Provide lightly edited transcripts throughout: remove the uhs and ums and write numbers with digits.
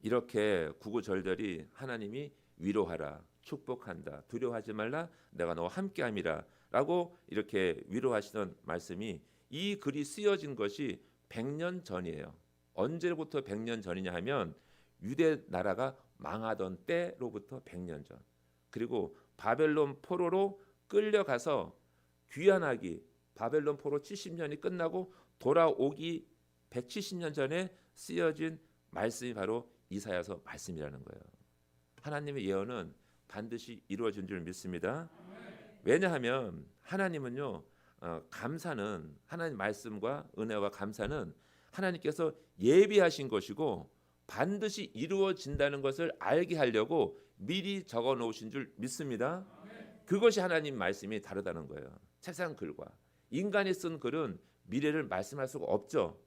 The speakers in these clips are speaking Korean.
이렇게 구구절절히 하나님이 위로하라, 축복한다, 두려워하지 말라, 내가 너와 함께함이라 라고 이렇게 위로하시던 말씀이, 이 글이 쓰여진 것이 100년 전이에요. 언제로부터 100년 전이냐 하면 유대 나라가 망하던 때로부터 100년 전. 그리고 바벨론 포로로 끌려가서 귀환하기, 바벨론 포로 70년이 끝나고 돌아오기 170년 전에 쓰여진 말씀이 바로 이사야서 말씀이라는 거예요. 하나님의 예언은 반드시 이루어진 줄 믿습니다. 왜냐하면 하나님은요, 감사는, 하나님 말씀과 은혜와 감사는 하나님께서 예비하신 것이고 반드시 이루어진다는 것을 알게 하려고 미리 적어 놓으신 줄 믿습니다. 그것이 하나님 말씀이 다르다는 거예요. 세상 글과 인간이 쓴 글은 미래를 말씀할 수가 없죠.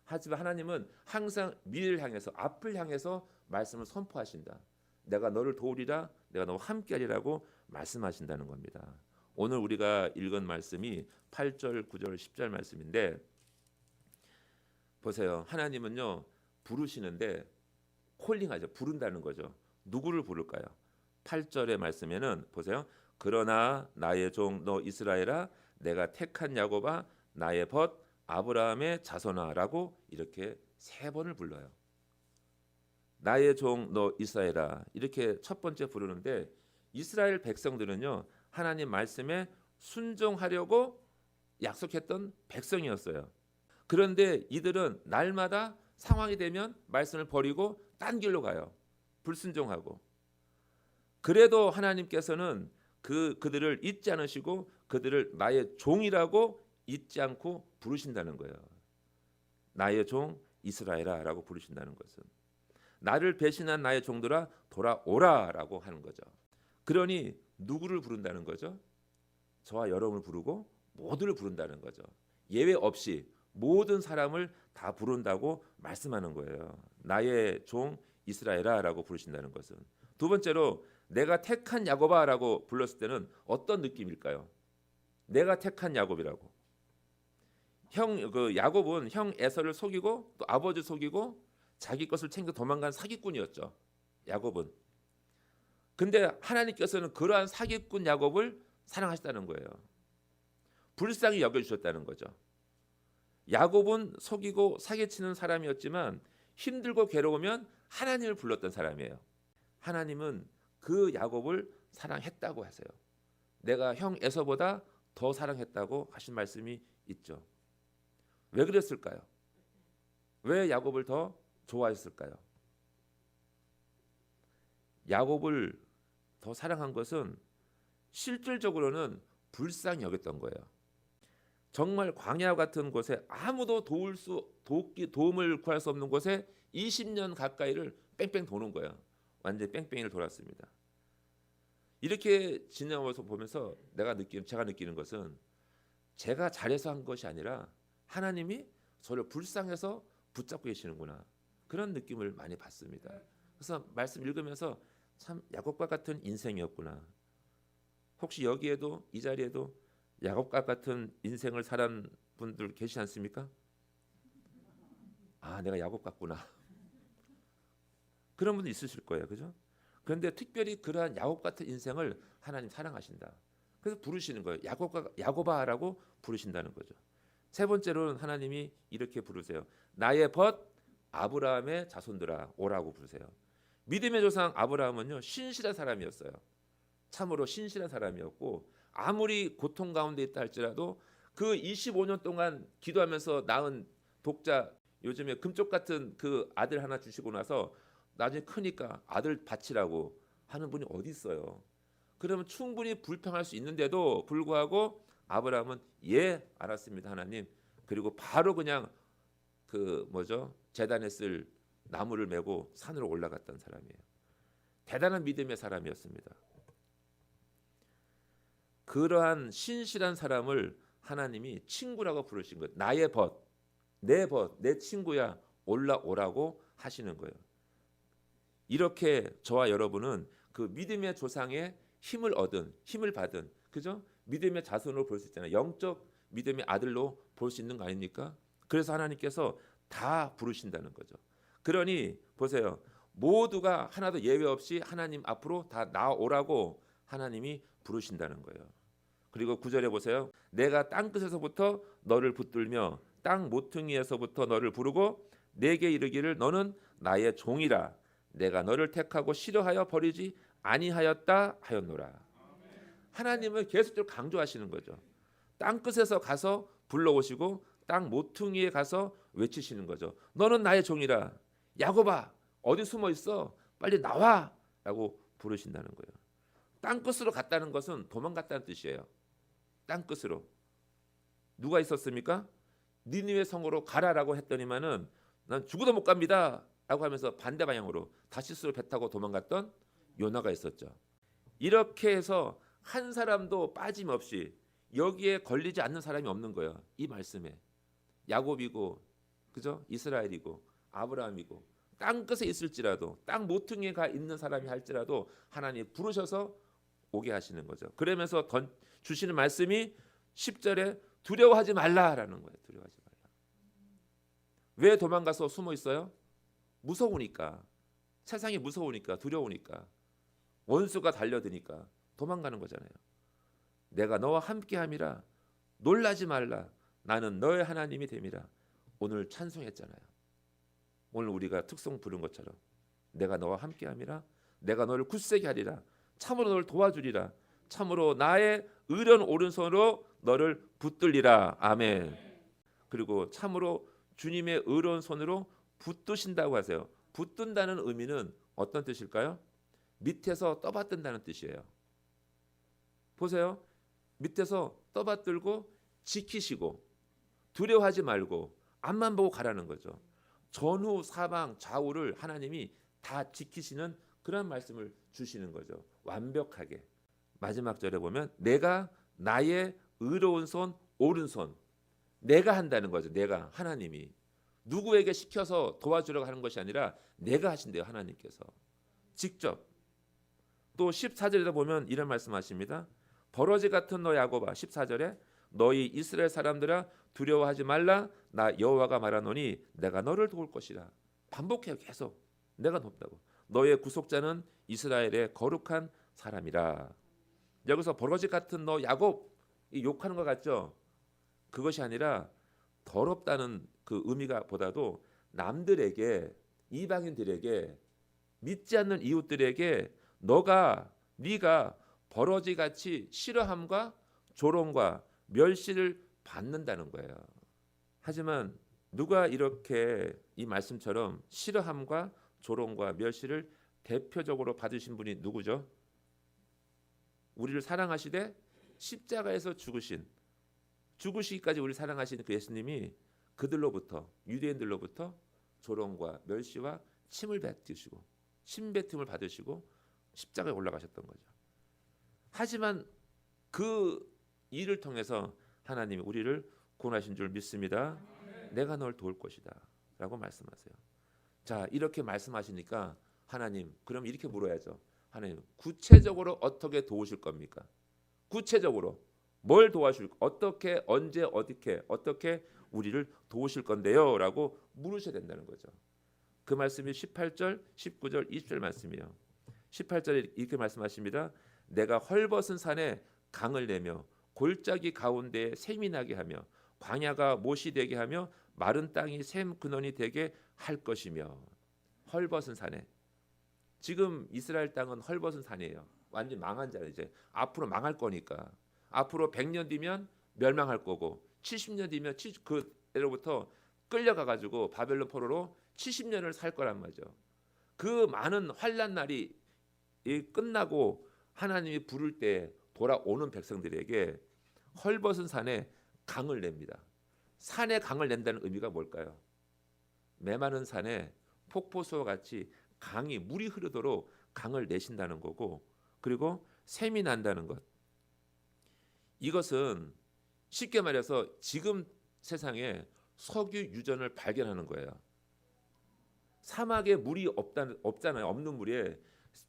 하지만 하나님은 항상 미래를 향해서, 앞을 향해서 말씀을 선포하신다. 내가 너를 도우리라, 내가 너와 함께하리라고 말씀하신다는 겁니다. 오늘 우리가 읽은 말씀이 8절, 9절, 10절 말씀인데, 보세요. 하나님은요, 부르시는데 콜링하죠. 부른다는 거죠. 누구를 부를까요? 8절의 말씀에는 보세요. 그러나 나의 종 너 이스라엘아, 내가 택한 야곱아, 나의 벗 아브라함의 자손아라고 이렇게 3번을 불러요. 나의 종 너 이스라엘아, 이렇게 첫 번째 부르는데, 이스라엘 백성들은요, 하나님 말씀에 순종하려고 약속했던 백성이었어요. 그런데 이들은 날마다 상황이 되면 말씀을 버리고 딴 길로 가요. 불순종하고. 그래도 하나님께서는 그들을 잊지 않으시고 그들을 나의 종이라고 잊지 않고 부르신다는 거예요. 나의 종 이스라엘아 라고 부르신다는 것은, 나를 배신한 나의 종들아 돌아오라 라고 하는 거죠. 그러니 누구를 부른다는 거죠? 저와 여러분을 부르고 모두를 부른다는 거죠. 예외 없이 모든 사람을 다 부른다고 말씀하는 거예요. 나의 종 이스라엘아 라고 부르신다는 것은. 두 번째로, 내가 택한 야곱아 라고 불렀을 때는 어떤 느낌일까요? 내가 택한 야곱이라고. 야곱은 형 에서를 속이고 또 아버지 속이고 자기 것을 챙겨 도망간 사기꾼이었죠. 야곱은. 근데 하나님께서는 그러한 사기꾼 야곱을 사랑하셨다는 거예요. 불쌍히 여겨주셨다는 거죠. 야곱은 속이고 사기치는 사람이었지만 힘들고 괴로우면 하나님을 불렀던 사람이에요. 하나님은 그 야곱을 사랑했다고 하세요. 내가 형 에서보다 더 사랑했다고 하신 말씀이 있죠. 왜 그랬을까요? 왜 야곱을 더 좋아했을까요? 야곱을 더 사랑한 것은 실질적으로는 불쌍히 여겼던 거예요. 정말 광야 같은 곳에 아무도 도움을 구할 수 없는 곳에 20년 가까이를 뺑뺑 도는 거예요. 완전히 뺑뺑이를 돌았습니다. 이렇게 지나면서 보면서 제가 느끼는 것은, 제가 잘해서 한 것이 아니라 하나님이 저를 불쌍해서 붙잡고 계시는구나, 그런 느낌을 많이 받습니다. 그래서 말씀 읽으면서 참 야곱과 같은 인생이었구나. 혹시 여기에도, 이 자리에도 야곱과 같은 인생을 살은 분들 계시지 않습니까? 아, 내가 야곱 같구나. 그런 분도 있으실 거예요, 그죠? 그런데 특별히 그러한 야곱 같은 인생을 하나님 사랑하신다. 그래서 부르시는 거예요. 야곱아라고 부르신다는 거죠. 세 번째로는 하나님이 이렇게 부르세요. 나의 벗 아브라함의 자손들아 오라고 부르세요. 믿음의 조상 아브라함은요, 신실한 사람이었어요. 참으로 신실한 사람이었고, 아무리 고통 가운데 있다 할지라도 그 25년 동안 기도하면서 낳은 독자, 요즘에 금쪽 같은 그 아들 하나 주시고 나서 나중에 크니까 아들 바치라고 하는 분이 어디 있어요? 그러면 충분히 불평할 수 있는데도 불구하고 아브라함은 예, 알았습니다 하나님. 그리고 바로 그냥 제단에 쓸 나무를 메고 산으로 올라갔던 사람이에요. 대단한 믿음의 사람이었습니다. 그러한 신실한 사람을 하나님이 친구라고 부르신 거예요. 나의 벗, 내 친구야, 올라오라고 하시는 거예요. 이렇게 저와 여러분은 그 믿음의 조상의 힘을 받은, 그죠? 믿음의 자손으로 볼 수 있잖아요. 영적 믿음의 아들로 볼 수 있는 거 아닙니까? 그래서 하나님께서 다 부르신다는 거죠. 그러니 보세요. 모두가 하나도 예외 없이 하나님 앞으로 다 나오라고 하나님이 부르신다는 거예요. 그리고 9절에 보세요. 내가 땅끝에서부터 너를 붙들며 땅 모퉁이에서부터 너를 부르고 내게 이르기를 너는 나의 종이라. 내가 너를 택하고 싫어하여 버리지 아니하였다 하였노라. 하나님은 계속적으로 강조하시는 거죠. 땅끝에서 가서 불러오시고 땅 모퉁이에 가서 외치시는 거죠. 너는 나의 종이라. 야곱아 어디 숨어 있어? 빨리 나와! 라고 부르신다는 거예요. 땅끝으로 갔다는 것은 도망갔다는 뜻이에요. 땅끝으로. 누가 있었습니까? 니느웨 성으로 가라라고 했더니만은 난 죽어도 못 갑니다 라고 하면서 반대 방향으로 다시스로 배 타고 도망갔던 요나가 있었죠. 이렇게 해서 한 사람도 빠짐없이 여기에 걸리지 않는 사람이 없는 거예요. 이 말씀에. 야곱이고 그죠? 이스라엘이고 아브라함이고 땅끝에 있을지라도 땅 모퉁이에 가 있는 사람이 할지라도 하나님 부르셔서 오게 하시는 거죠. 그러면서 주시는 말씀이 10절에 두려워하지 말라라는 거예요. 두려워하지 말라. 왜 도망가서 숨어 있어요? 무서우니까. 세상이 무서우니까, 두려우니까. 원수가 달려드니까 도망가는 거잖아요. 내가 너와 함께함이라 놀라지 말라. 나는 너의 하나님이 됨이라. 오늘 찬송했잖아요. 오늘 우리가 특송 부른 것처럼 내가 너와 함께함이라. 내가 너를 굳세게 하리라. 참으로 너를 도와주리라. 참으로 나의 의로운 오른손으로 너를 붙들리라. 아멘. 그리고 참으로 주님의 의로운 손으로 붙드신다고 하세요. 붙든다는 의미는 어떤 뜻일까요? 밑에서 떠받든다는 뜻이에요. 보세요. 밑에서 떠받들고 지키시고 두려워하지 말고 앞만 보고 가라는 거죠. 전후 사방 좌우를 하나님이 다 지키시는 그런 말씀을 주시는 거죠. 완벽하게. 마지막 절에 보면 내가 나의 의로운 손 오른손 내가 한다는 거죠. 내가 하나님이 누구에게 시켜서 도와주려고 하는 것이 아니라 내가 하신대요. 하나님께서 직접. 또 14절에도 보면 이런 말씀하십니다. 버러지 같은 너 야곱아 14절에 너희 이스라엘 사람들아 두려워하지 말라. 나 여호와가 말하노니 내가 너를 도울 것이라. 반복해요. 계속. 내가 돕다고. 너의 구속자는 이스라엘의 거룩한 사람이라. 여기서 버러지 같은 너 야곱 이 욕하는 것 같죠? 그것이 아니라 더럽다는 그 의미가 보다도 남들에게 이방인들에게 믿지 않는 이웃들에게 네가 버러지같이 싫어함과 조롱과 멸시를 받는다는 거예요. 하지만 누가 이렇게 이 말씀처럼 싫어함과 조롱과 멸시를 대표적으로 받으신 분이 누구죠? 우리를 사랑하시되 십자가에서 죽으시기까지 우리를 사랑하시는 그 예수님이 그들로부터 유대인들로부터 조롱과 멸시와 침을 뱉으시고 침뱉음을 받으시고 십자가에 올라가셨던 거죠. 하지만 그 일을 통해서 하나님이 우리를 구원하신 줄 믿습니다. 내가 널 도울 것이다 라고 말씀하세요. 자, 이렇게 말씀하시니까 하나님 그럼 이렇게 물어야죠. 하나님 구체적으로 어떻게 도우실 겁니까? 구체적으로 뭘 도와줄 어떻게 언제 어떻게 우리를 도우실 건데요? 라고 물으셔야 된다는 거죠. 그 말씀이 18절, 19절, 20절 말씀이에요. 18절에 이렇게 말씀하십니다. 내가 헐벗은 산에 강을 내며 골짜기 가운데에 샘이 나게 하며 광야가 못이 되게 하며 마른 땅이 샘 근원이 되게 할 것이며. 헐벗은 산에. 지금 이스라엘 땅은 헐벗은 산이에요. 완전 망한 자리. 이제 앞으로 망할 거니까. 앞으로 100년 뒤면 멸망할 거고 70년 뒤면 그때로부터 끌려가 가지고 바벨론 포로로 70년을 살 거란 말이죠. 그 많은 환난 날이 끝나고 하나님이 부를 때 돌아오는 백성들에게 헐벗은 산에 강을 냅니다. 산에 강을 낸다는 의미가 뭘까요? 메마른 산에 폭포수와 같이 물이 흐르도록 강을 내신다는 거고, 그리고 샘이 난다는 것. 이것은 쉽게 말해서 지금 세상에 석유 유전을 발견하는 거예요. 사막에 물이 없잖아요. 없는 물에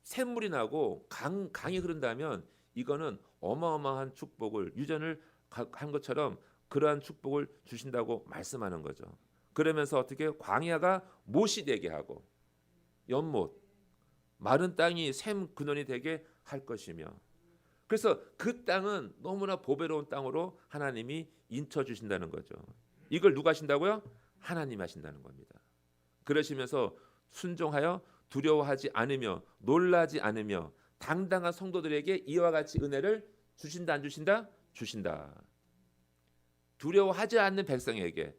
샘물이 나고 강이 흐른다면 이거는 어마어마한 축복을 유전을 한 것처럼 그러한 축복을 주신다고 말씀하는 거죠. 그러면서 어떻게 광야가 못이 되게 하고 연못, 마른 땅이 샘 근원이 되게 할 것이며, 그래서 그 땅은 너무나 보배로운 땅으로 하나님이 인쳐 주신다는 거죠. 이걸 누가 하신다고요? 하나님 하신다는 겁니다. 그러시면서 순종하여 두려워하지 않으며 놀라지 않으며 당당한 성도들에게 이와 같이 은혜를 주신다 안 주신다? 주신다. 두려워하지 않는 백성에게,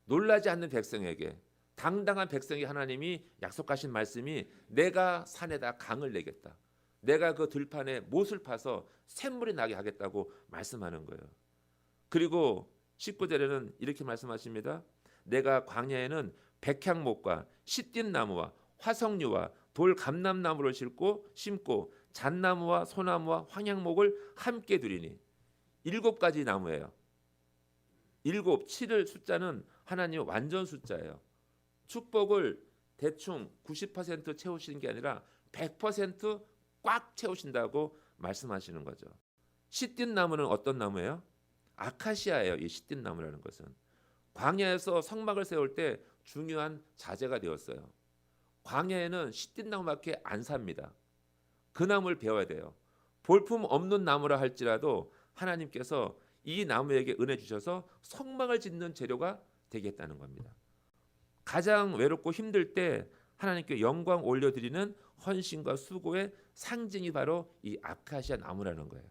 놀라지 않는 백성에게, 당당한 백성이 하나님이 약속하신 말씀이 내가 산에다 강을 내겠다. 내가 그 들판에 못을 파서 샘물이 나게 하겠다고 말씀하는 거예요. 그리고 19절에는 이렇게 말씀하십니다. 내가 광야에는 백향목과 시띠 나무와 화석류와 돌 감람나무를 심고 잣나무와 소나무와 황향목을 함께 두리니 7가지 나무예요. 7, 7을 숫자는 하나님의 완전 숫자예요. 축복을 대충 90% 채우시는 게 아니라 100%꽉 채우신다고 말씀하시는 거죠. 시띠 나무는 어떤 나무예요? 아카시아예요. 이 시띠 나무라는 것은 광야에서 성막을 세울 때 중요한 자재가 되었어요. 광야에는 시띠 나무밖에 안 삽니다. 그 나무를 배워야 돼요. 볼품 없는 나무라 할지라도 하나님께서 이 나무에게 은혜 주셔서 성막을 짓는 재료가 되겠다는 겁니다. 가장 외롭고 힘들 때 하나님께 영광 올려드리는 헌신과 수고의 상징이 바로 이 아카시아 나무라는 거예요.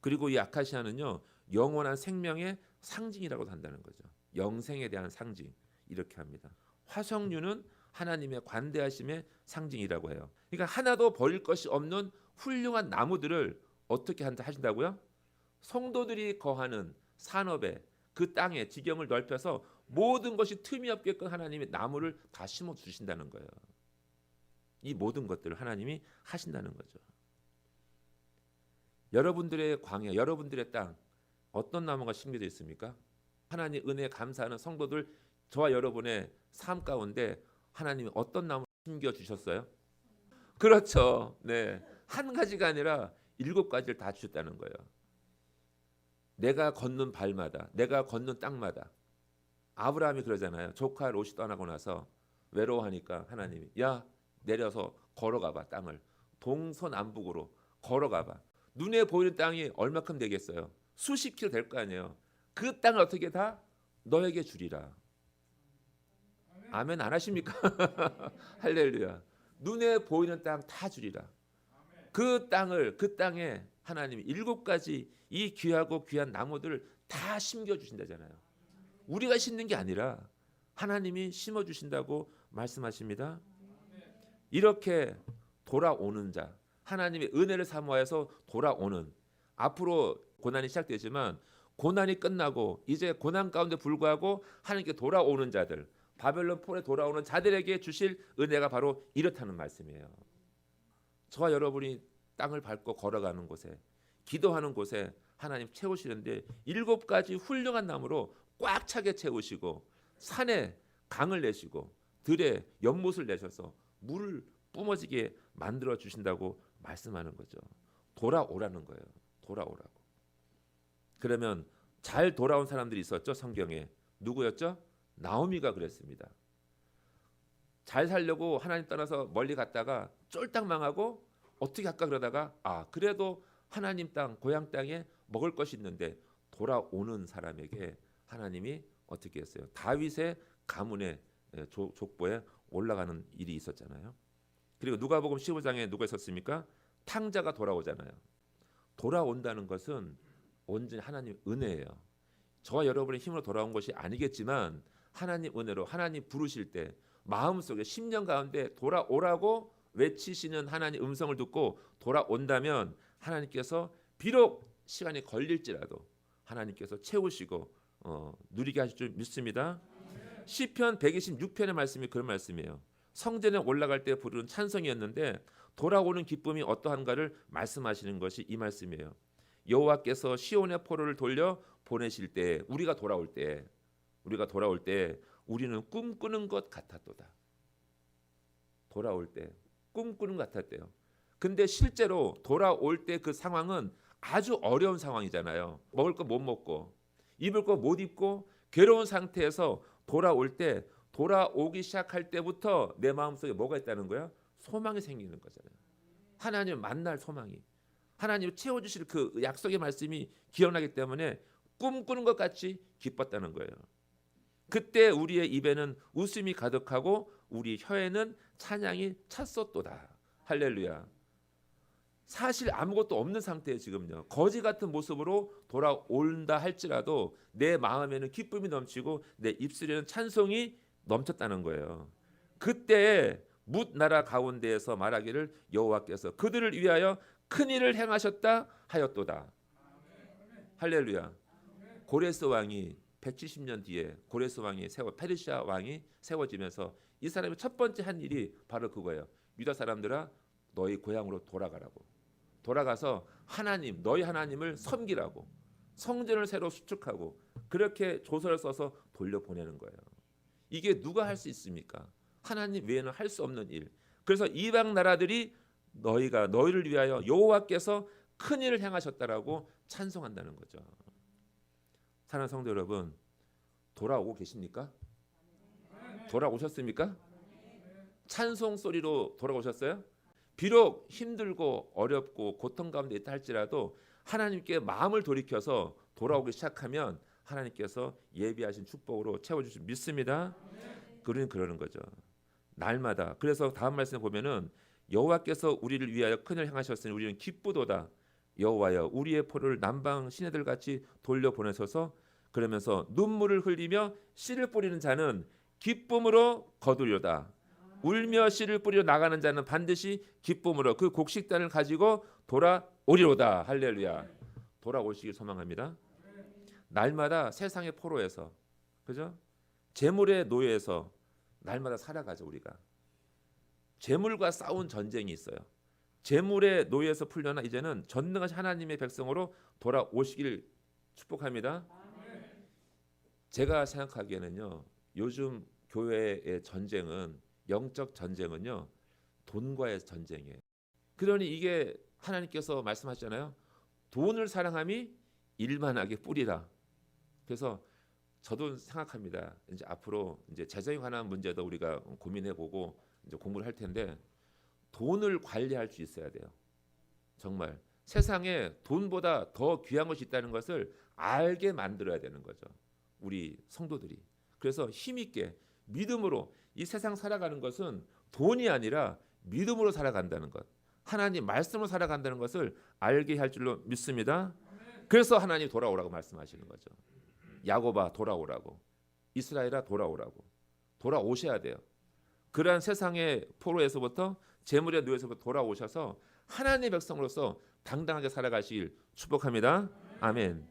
그리고 이 아카시아는요, 영원한 생명의 상징이라고도 한다는 거죠. 영생에 대한 상징, 이렇게 합니다. 화석류는 하나님의 관대하심의 상징이라고 해요. 그러니까 하나도 버릴 것이 없는 훌륭한 나무들을 어떻게 하신다고요? 성도들이 거하는 산업에, 그 땅에 지경을 넓혀서 모든 것이 틈이 없게끔 하나님이 나무를 다 심어 주신다는 거예요. 이 모든 것들을 하나님이 하신다는 거죠. 여러분들의 광야, 여러분들의 땅 어떤 나무가 심겨져 있습니까? 하나님 은혜에 감사하는 성도들, 저와 여러분의 삶 가운데 하나님이 어떤 나무 심겨 주셨어요? 그렇죠. 네, 한 가지가 아니라 7가지를 다 주셨다는 거예요. 내가 걷는 발마다, 내가 걷는 땅마다. 아브라함이 그러잖아요. 조카 롯이 떠나고 나서 외로워하니까 하나님이 야, 내려서 걸어가봐. 땅을 동서남북으로 걸어가봐. 눈에 보이는 땅이 얼마큼 되겠어요? 수십 킬로 될 거 아니에요. 그 땅을 어떻게 다 너에게 주리라. 아멘 안 하십니까? 할렐루야. 눈에 보이는 땅 다 주리라. 그 땅에 하나님이 7가지 이 귀하고 귀한 나무들을 다 심겨 주신다잖아요. 우리가 심는 게 아니라 하나님이 심어 주신다고 말씀하십니다. 이렇게 돌아오는 자, 하나님의 은혜를 사모해서 돌아오는, 앞으로 고난이 시작되지만 고난이 끝나고 이제 고난 가운데 불구하고 하나님께 돌아오는 자들, 바벨론 폴에 돌아오는 자들에게 주실 은혜가 바로 이렇다는 말씀이에요. 저와 여러분이 땅을 밟고 걸어가는 곳에, 기도하는 곳에 하나님 채우시는데 7가지 훌륭한 나무로 꽉 차게 채우시고 산에 강을 내시고 들에 연못을 내셔서 물을 뿜어지게 만들어 주신다고 말씀하는 거죠. 돌아오라는 거예요. 돌아오라고. 그러면 잘 돌아온 사람들이 있었죠. 성경에. 누구였죠? 나오미가 그랬습니다. 잘 살려고 하나님 떠나서 멀리 갔다가 쫄딱 망하고 어떻게 할까 그러다가 그래도 하나님 땅, 고향 땅에 먹을 것이 있는데 돌아오는 사람에게 하나님이 어떻게 했어요? 다윗의 가문의 족보에 올라가는 일이 있었잖아요. 그리고 누가복음 15장에 누가 있었습니까? 탕자가 돌아오잖아요. 돌아온다는 것은 온전히 하나님 은혜예요. 저와 여러분의 힘으로 돌아온 것이 아니겠지만 하나님 은혜로 하나님 부르실 때 마음속에 10년 가운데 돌아오라고 외치시는 하나님 음성을 듣고 돌아온다면 하나님께서 비록 시간이 걸릴지라도 하나님께서 채우시고 누리게 하실 줄 믿습니다. 시편 126편의 말씀이 그런 말씀이에요. 성전에 올라갈 때 부르는 찬송이었는데 돌아오는 기쁨이 어떠한가를 말씀하시는 것이 이 말씀이에요. 여호와께서 시온의 포로를 돌려 보내실 때, 우리가 돌아올 때 우리는 꿈꾸는 것 같았도다. 돌아올 때 꿈꾸는 것 같았대요. 근데 실제로 돌아올 때 그 상황은 아주 어려운 상황이잖아요. 먹을 거 못 먹고 입을 거 못 입고 괴로운 상태에서 돌아올 때 돌아오기 시작할 때부터 내 마음속에 뭐가 있다는 거야? 소망이 생기는 거잖아요. 하나님을 만날 소망이, 하나님을 채워주실 그 약속의 말씀이 기억나기 때문에 꿈꾸는 것 같이 기뻤다는 거예요. 그때 우리의 입에는 웃음이 가득하고 우리 혀에는 찬양이 찼었도다. 할렐루야. 사실 아무것도 없는 상태에 지금요, 거지 같은 모습으로 돌아온다 할지라도 내 마음에는 기쁨이 넘치고 내 입술에는 찬송이 넘쳤다는 거예요. 그때 뭇 나라 가운데에서 말하기를 여호와께서 그들을 위하여 큰 일을 행하셨다 하였도다. 할렐루야. 고레스 왕이 170년 뒤에 고레스 왕이 페르시아 왕이 세워지면서 이 사람이 첫 번째 한 일이 바로 그거예요. 유다 사람들아, 너희 고향으로 돌아가라고. 돌아가서 하나님, 너희 하나님을 섬기라고, 성전을 새로 수축하고, 그렇게 조서를 써서 돌려보내는 거예요. 이게 누가 할 수 있습니까? 하나님 외에는 할 수 없는 일. 그래서 이방 나라들이 너희를 위하여 여호와께서 큰 일을 행하셨다라고 찬송한다는 거죠. 사랑하는 성도 여러분, 돌아오고 계십니까? 돌아오셨습니까? 찬송 소리로 돌아오셨어요? 비록 힘들고 어렵고 고통 가운데 있다 할지라도 하나님께 마음을 돌이켜서 돌아오기 시작하면 하나님께서 예비하신 축복으로 채워주실 믿습니다. 그러는 거죠. 날마다. 그래서 다음 말씀에 보면은 여호와께서 우리를 위하여 큰일 행하셨으니 우리는 기쁘도다. 여호와여 우리의 포를 남방 시내들 같이 돌려보내소서. 그러면서 눈물을 흘리며 씨를 뿌리는 자는 기쁨으로 거두리로다. 울며 씨를 뿌리러 나가는 자는 반드시 기쁨으로 그 곡식단을 가지고 돌아오리로다. 할렐루야. 돌아오시길 소망합니다. 날마다 세상의 포로에서, 그죠? 재물의 노예에서 날마다 살아가죠. 우리가 재물과 싸운 전쟁이 있어요. 재물의 노예에서 풀려나 이제는 전능하신 하나님의 백성으로 돌아오시길 축복합니다. 제가 생각하기에는요, 요즘 교회의 전쟁은, 영적 전쟁은요, 돈과의 전쟁이에요. 그러니 이게 하나님께서 말씀하시잖아요. 돈을 사랑함이 일만하게 뿌리라. 그래서 저도 생각합니다. 이제 앞으로 이제 재정에 관한 문제도 우리가 고민해보고 이제 공부를 할 텐데, 돈을 관리할 수 있어야 돼요. 정말 세상에 돈보다 더 귀한 것이 있다는 것을 알게 만들어야 되는 거죠. 우리 성도들이. 그래서 힘있게 믿음으로 이 세상 살아가는 것은 돈이 아니라 믿음으로 살아간다는 것, 하나님 말씀으로 살아간다는 것을 알게 할 줄로 믿습니다. 그래서 하나님 돌아오라고 말씀하시는 거죠. 야곱아 돌아오라고, 이스라엘아 돌아오라고. 돌아오셔야 돼요. 그러한 세상의 포로에서부터, 재물의 노예에서부터 돌아오셔서 하나님의 백성으로서 당당하게 살아가시길 축복합니다. 아멘.